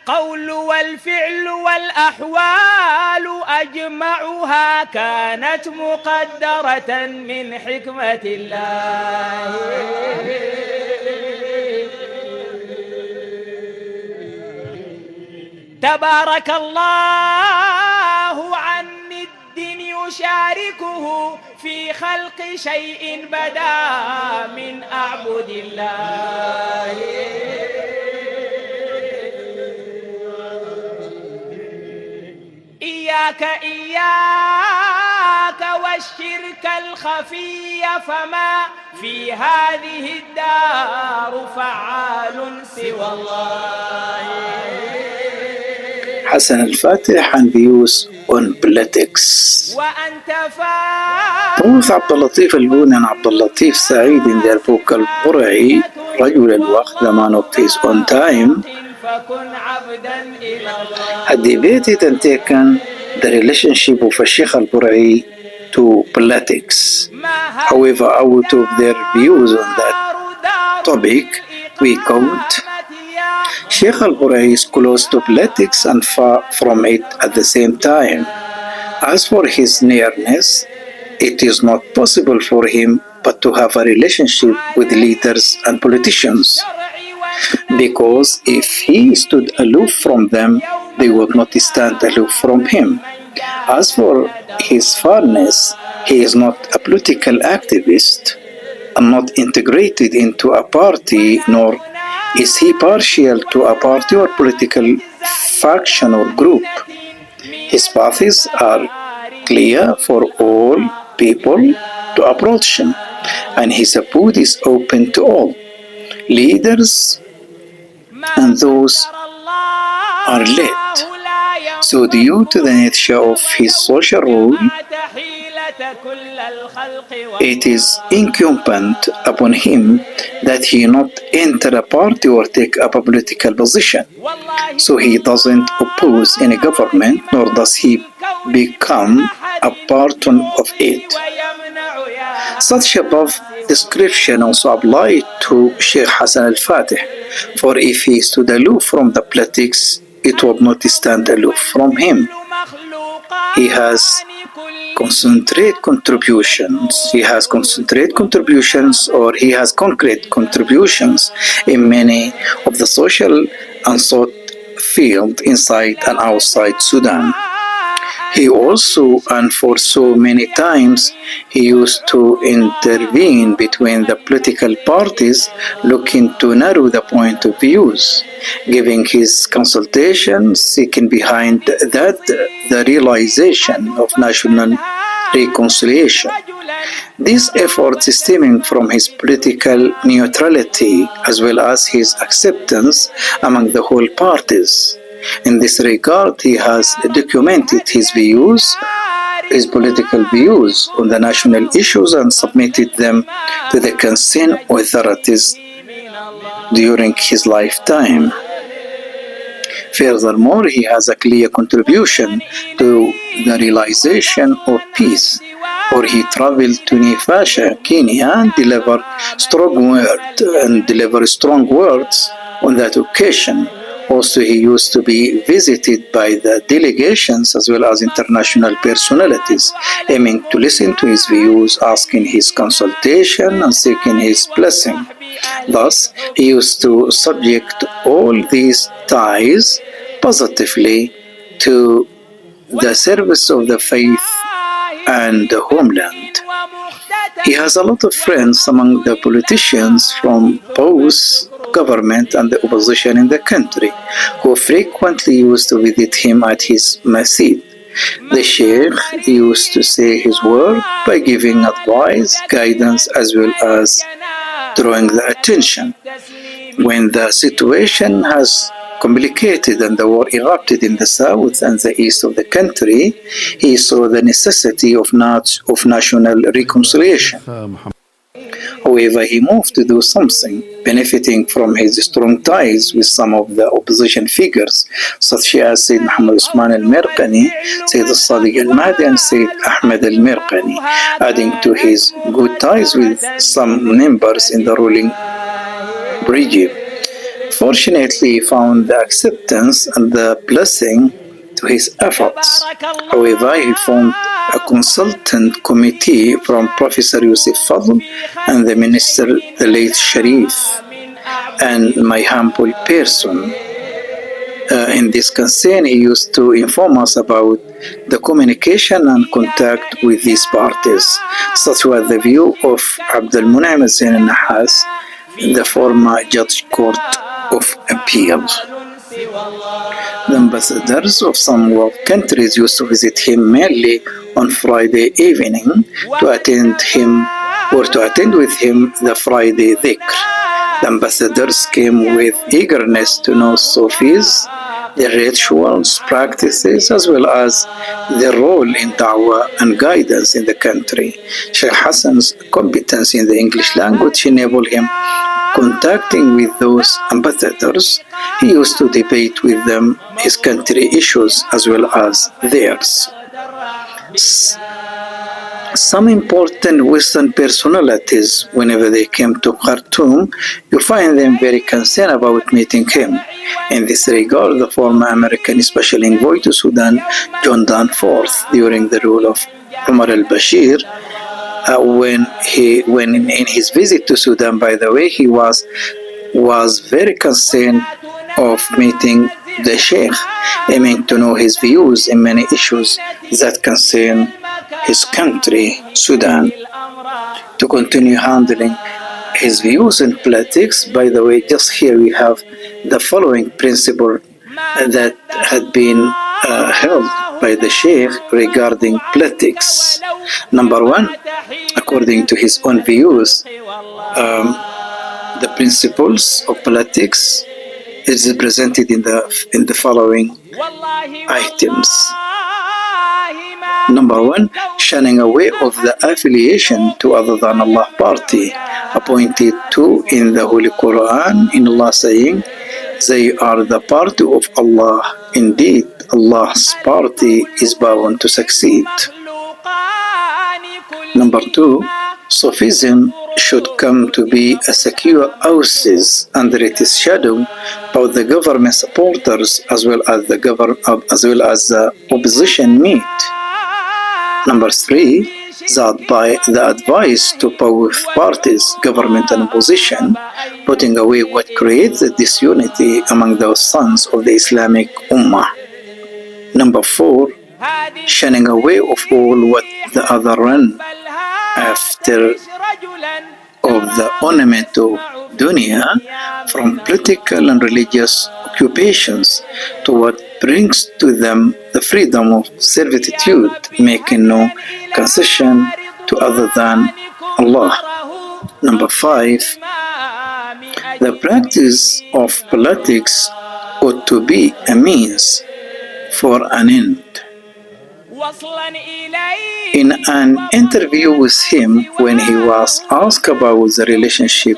القول والفعل والأحوال أجمعها كانت مقدرة من حكمة الله. تبارك الله عن ند يشاركه في خلق شيء بدا من أعبد الله. إياك والشرك الخفي فما في هذه الدار فعال سوى الله. Hassan Al-Fatih and views on politics. Both Abdul-Latif Al-Buni and Abdul-Latif Saeed in their book Al-Qur'i, رجل الوقت, the man of his own time, had debated and taken the relationship of Sheikh Al-Qur'i to politics. However, out of their views on that topic, we quote, Sheikh Al-Qur'i is close to politics and far from it at the same time. As for his nearness, it is not possible for him but to have a relationship with leaders and politicians, because if he stood aloof from them, they would not stand aloof from him. As for his farness, he is not a political activist and not integrated into a party, nor is he partial to a party or political faction or group. His paths are clear for all people to approach him, and his abode is open to all. Leaders and those are led. So due to the nature of his social role, it is incumbent upon him that he not enter a party or take up a political position. So he doesn't oppose any government, nor does he become a part of it. Such above description also applied to Sheikh Hassan Al-Fatih, for if he stood aloof from the politics, it would not stand aloof from him. He has concentrate contributions or he has concrete contributions in many of the social and thought field inside and outside Sudan. He also, and for so many times, he used to intervene between the political parties, looking to narrow the point of views, giving his consultations, seeking behind that the realization of national reconciliation. These efforts stemming from his political neutrality as well as his acceptance among the whole parties. In this regard, he has documented his political views on the national issues and submitted them to the concerned authorities during his lifetime. Furthermore, he has a clear contribution to the realization of peace, for he traveled to Naivasha, Kenya, and delivered strong words on that occasion. Also, he used to be visited by the delegations as well as international personalities, aiming to listen to his views, asking his consultation, and seeking his blessing. Thus, he used to subject all these ties positively to the service of the faith and the homeland. He has a lot of friends among the politicians from both government and the opposition in the country, who frequently used to visit him at his masjid. The Sheikh used to say his word by giving advice, guidance, as well as drawing the attention. When the situation has complicated and the war erupted in the south and the east of the country, he saw the necessity of national reconciliation. However, he moved to do something, benefiting from his strong ties with some of the opposition figures, such as Sayyid Muhammad Usman al-Mirqani, Sayyid al-Sadiq al-Mahdi, and Sayyid Ahmed al-Mirqani, adding to his good ties with some members in the ruling regime. Fortunately, he found the acceptance and the blessing to his efforts. However, he formed a consultant committee from Professor Yusuf Fadl and the minister, the late Sharif, and my humble person. In this concern, he used to inform us about the communication and contact with these parties. Such was the view of Abdul Munaim al-Zain al-Nahas, the former Judge Court of Appeal. The ambassadors of some world countries used to visit him mainly on Friday evening to attend with him the Friday dhikr. The ambassadors came with eagerness to know Sufis, their rituals, practices, as well as their role in da'wah and guidance in the country. Sheikh Hassan's competence in the English language enabled him contacting with those ambassadors. He used to debate with them his country issues as well as theirs. Some important Western personalities, whenever they came to Khartoum, you find them very concerned about meeting him. In this regard, the former American Special Envoy to Sudan, John Danforth, during the rule of Omar al-Bashir, when in his visit to Sudan, by the way, he was very concerned of meeting the Sheikh, aiming to know his views in many issues that concern his country, Sudan. To continue handling his views in politics, by the way, just here we have the following principle that had been held by the Sheikh regarding politics. Number one, according to his own views, the principles of politics is presented in the following items. Number one, shunning away of the affiliation to other than Allah party, appointed to in the Holy Quran, in Allah saying, they are the party of Allah. Indeed, Allah's party is bound to succeed. Number two, Sufism should come to be a secure oasis under its shadow, both the government supporters as well as the opposition meet. Number three, the advice to both parties, government and opposition, putting away what creates the disunity among those sons of the Islamic Ummah. Number four, shunning away of all what the other run after of the ornament of dunya, from political and religious occupations to what brings to them the freedom of servitude, making no concession to other than Allah. Number five, the practice of politics ought to be a means for an end. In an interview with him, when he was asked about the relationship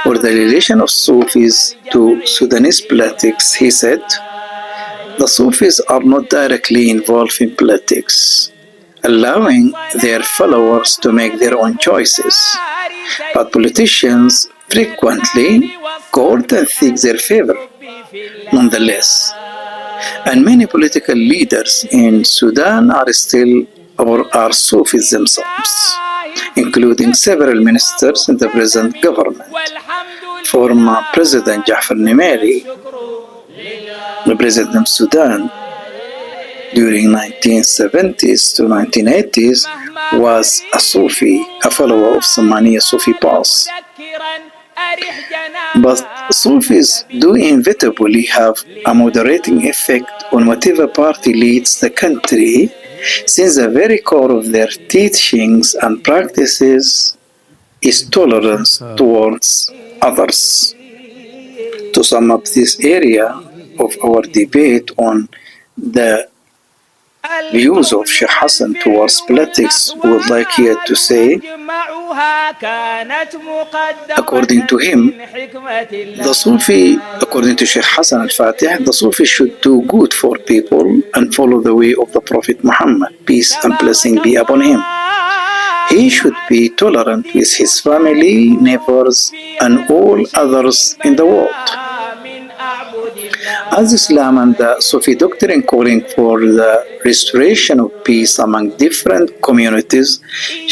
or the relation of Sufis to Sudanese politics, he said, the Sufis are not directly involved in politics, allowing their followers to make their own choices. But politicians frequently court and seek their favor, nonetheless. And many political leaders in Sudan are still or are Sufis themselves, including several ministers in the present government. Former President Jafar Nimeri, the President of Sudan during 1970s to 1980s, was a Sufi, a follower of Samaniya Sufi path. But Sufis do inevitably have a moderating effect on whatever party leads the country, since the very core of their teachings and practices is tolerance towards others. To sum up this area of our debate on the views of Sheikh Hassan towards politics, we would like here to say, according to him, according to Sheikh Hassan Al-Fatih, the Sufi should do good for people and follow the way of the Prophet Muhammad, peace and blessing be upon him. He should be tolerant with his family, neighbors, and all others in the world. As Islam and the Sufi doctrine calling for the restoration of peace among different communities,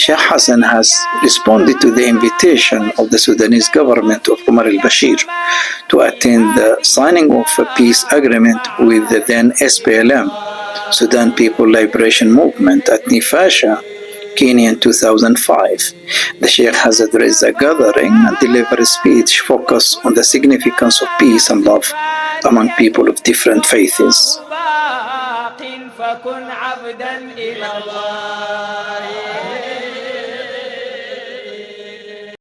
Sheikh Hassan has responded to the invitation of the Sudanese government of Omar al-Bashir to attend the signing of a peace agreement with the then SPLM, Sudan People Liberation Movement, at Nifasha, Kenya in 2005. The Sheikh has addressed the gathering and delivered a speech focused on the significance of peace and love among people of different faiths.